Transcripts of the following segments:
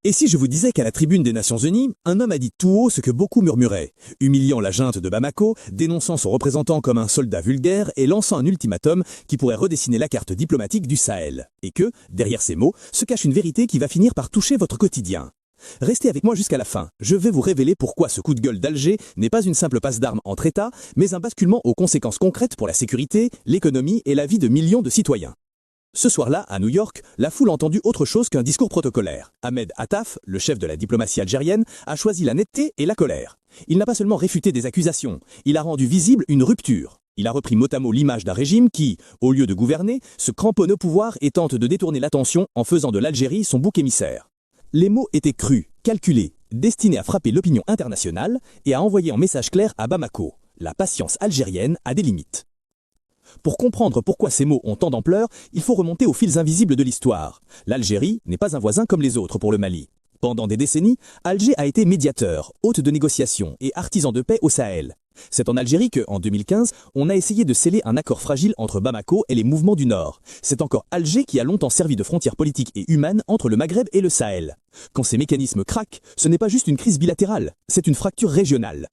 Et si je vous disais qu'à la tribune des Nations Unies, un homme a dit tout haut ce que beaucoup murmuraient, humiliant la junte de Bamako, dénonçant son représentant comme un soldat vulgaire et lançant un ultimatum qui pourrait redessiner la carte diplomatique du Sahel, et que, derrière ces mots, se cache une vérité qui va finir par toucher votre quotidien. Restez avec moi jusqu'à la fin, je vais vous révéler pourquoi ce coup de gueule d'Alger n'est pas une simple passe d'armes entre États, mais un basculement aux conséquences concrètes pour la sécurité, l'économie et la vie de millions de citoyens. Ce soir-là, à New York, la foule a entendu autre chose qu'un discours protocolaire. Ahmed Attaf, le chef de la diplomatie algérienne, a choisi la netteté et la colère. Il n'a pas seulement réfuté des accusations, il a rendu visible une rupture. Il a repris mot à mot l'image d'un régime qui, au lieu de gouverner, se cramponne au pouvoir et tente de détourner l'attention en faisant de l'Algérie son bouc émissaire. Les mots étaient crus, calculés, destinés à frapper l'opinion internationale et à envoyer un message clair à Bamako. La patience algérienne a des limites. Pour comprendre pourquoi ces mots ont tant d'ampleur, il faut remonter aux fils invisibles de l'histoire. L'Algérie n'est pas un voisin comme les autres pour le Mali. Pendant des décennies, Alger a été médiateur, hôte de négociation et artisan de paix au Sahel. C'est en Algérie que, en 2015, on a essayé de sceller un accord fragile entre Bamako et les mouvements du Nord. C'est encore Alger qui a longtemps servi de frontière politique et humaine entre le Maghreb et le Sahel. Quand ces mécanismes craquent, ce n'est pas juste une crise bilatérale, c'est une fracture régionale.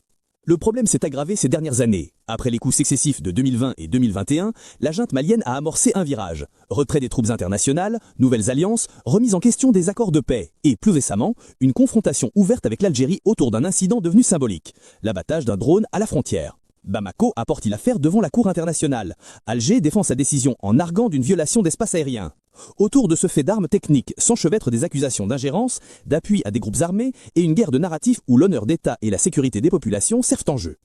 Le problème s'est aggravé ces dernières années. Après les coups successifs de 2020 et 2021, la junte malienne a amorcé un virage. Retrait des troupes internationales, nouvelles alliances, remise en question des accords de paix et, plus récemment, une confrontation ouverte avec l'Algérie autour d'un incident devenu symbolique, l'abattage d'un drone à la frontière. Bamako apporte l'affaire devant la Cour internationale. Alger défend sa décision en arguant d'une violation d'espace aérien. Autour de ce fait d'armes techniques s'enchevêtrent des accusations d'ingérence, d'appui à des groupes armés et une guerre de narratifs où l'honneur d'État et la sécurité des populations servent en jeu.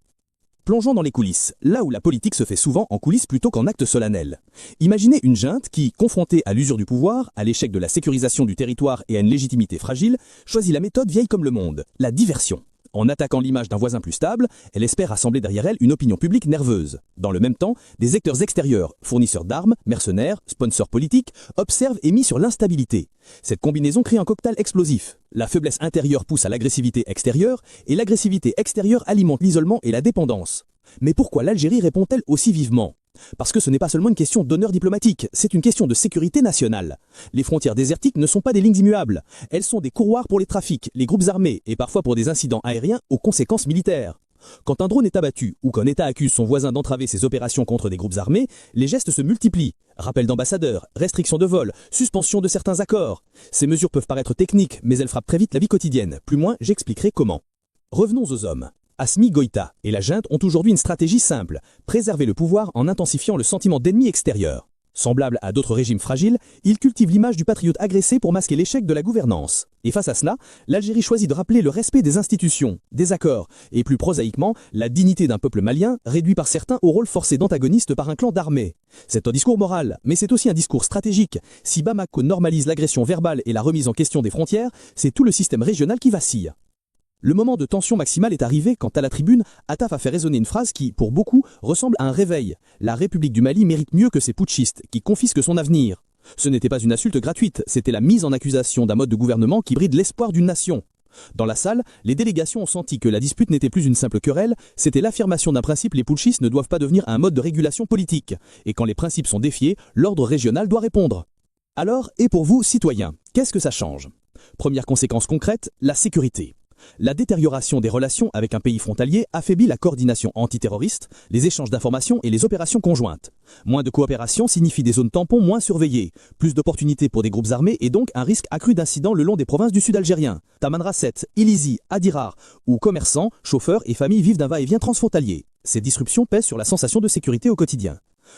Plongeons dans les coulisses, là où la politique se fait souvent en coulisses plutôt qu'en acte solennel. Imaginez une junte qui, confrontée à l'usure du pouvoir, à l'échec de la sécurisation du territoire et à une légitimité fragile, choisit la méthode vieille comme le monde, la diversion. En attaquant l'image d'un voisin plus stable, elle espère rassembler derrière elle une opinion publique nerveuse. Dans le même temps, des acteurs extérieurs, fournisseurs d'armes, mercenaires, sponsors politiques, observent et misent sur l'instabilité. Cette combinaison crée un cocktail explosif. La faiblesse intérieure pousse à l'agressivité extérieure, et l'agressivité extérieure alimente l'isolement et la dépendance. Mais pourquoi l'Algérie répond-elle aussi vivement ? Parce que ce n'est pas seulement une question d'honneur diplomatique, c'est une question de sécurité nationale. Les frontières désertiques ne sont pas des lignes immuables. Elles sont des couloirs pour les trafics, les groupes armés et parfois pour des incidents aériens aux conséquences militaires. Quand un drone est abattu ou qu'un État accuse son voisin d'entraver ses opérations contre des groupes armés, les gestes se multiplient. Rappel d'ambassadeurs, restrictions de vol, suspension de certains accords. Ces mesures peuvent paraître techniques, mais elles frappent très vite la vie quotidienne. Plus loin, j'expliquerai comment. Revenons aux hommes. Assimi Goïta et la junte ont aujourd'hui une stratégie simple, préserver le pouvoir en intensifiant le sentiment d'ennemi extérieur. Semblable à d'autres régimes fragiles, ils cultivent l'image du patriote agressé pour masquer l'échec de la gouvernance. Et face à cela, l'Algérie choisit de rappeler le respect des institutions, des accords, et plus prosaïquement, la dignité d'un peuple malien, réduit par certains au rôle forcé d'antagoniste par un clan d'armée. C'est un discours moral, mais c'est aussi un discours stratégique. Si Bamako normalise l'agression verbale et la remise en question des frontières, c'est tout le système régional qui vacille. Le moment de tension maximale est arrivé quand à la tribune, Attaf a fait résonner une phrase qui, pour beaucoup, ressemble à un réveil. La République du Mali mérite mieux que ces putschistes qui confisquent son avenir. Ce n'était pas une insulte gratuite, c'était la mise en accusation d'un mode de gouvernement qui bride l'espoir d'une nation. Dans la salle, les délégations ont senti que la dispute n'était plus une simple querelle, c'était l'affirmation d'un principe: les putschistes ne doivent pas devenir un mode de régulation politique. Et quand les principes sont défiés, l'ordre régional doit répondre. Alors, et pour vous, citoyens, qu'est-ce que ça change ? Première conséquence concrète, la sécurité. La détérioration des relations avec un pays frontalier affaiblit la coordination antiterroriste, les échanges d'informations et les opérations conjointes. Moins de coopération signifie des zones tampons moins surveillées, plus d'opportunités pour des groupes armés et donc un risque accru d'incidents le long des provinces du sud algérien. Tamanrasset, Ilizi, Adirar, où commerçants, chauffeurs et familles vivent d'un va-et-vient transfrontalier. Ces disruptions pèsent sur la sensation de sécurité au quotidien.